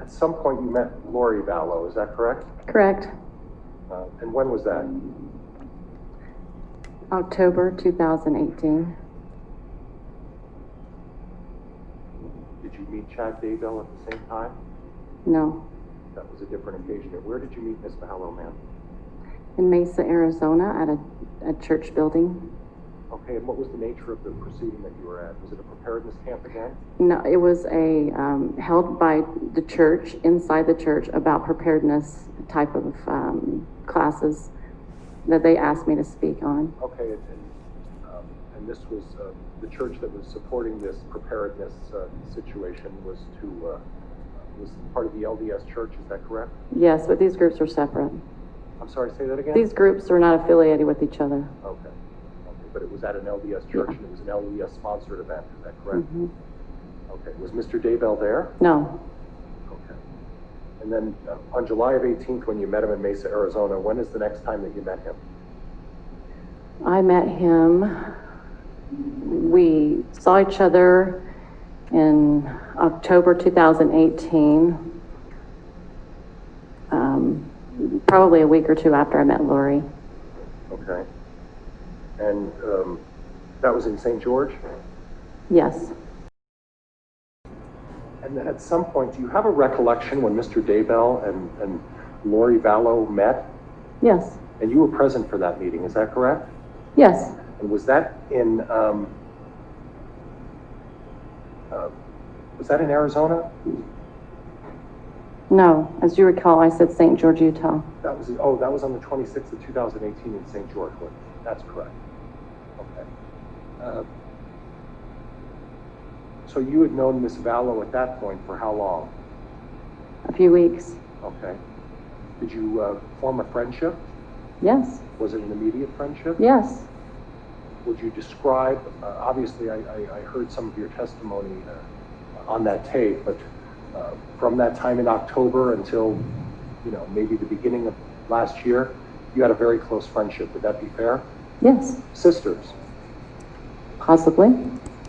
At some point you met Lori Vallow, is that correct? Correct. And when was that? October 2018. Did you meet Chad Daybell at the same time? No. That was a different occasion. And where did you meet Miss Vallow, ma'am? In Mesa, Arizona, at a church building. Okay, and what was the nature of the proceeding that you were at? Was it a preparedness camp again? No, it was a held by the church, inside the church, about preparedness type of classes that they asked me to speak on. Okay, and this was the church that was supporting this preparedness situation was part of the LDS church, is that correct? Yes, but these groups are separate. I'm sorry, say that again? These groups are not affiliated with each other. Okay, but it was at an LDS church, and it was an LDS sponsored event, is that correct? Mm-hmm. Okay, was Mr. Daybell there? No. Okay. And then on July of 18th, when you met him in Mesa, Arizona, when is the next time that you met him? I met him, we saw each other in October 2018, probably a week or two after I met Lori. Okay. And that was in St. George? Yes. And then at some point, do you have a recollection when Mr. Daybell and Lori Vallow met? Yes. And you were present for that meeting, is that correct? Yes. And was that in Arizona? No, as you recall, I said St. George, Utah. That was on the 26th of 2018 in St. George. That's correct. Okay. So you had known Miss Vallow at that point for how long? A few weeks. Okay. Did you form a friendship? Yes. Was it an immediate friendship? Yes. Would you describe, obviously I heard some of your testimony on that tape, but from that time in October until, maybe the beginning of last year, you had a very close friendship. Would that be fair? Yes. Sisters? Possibly.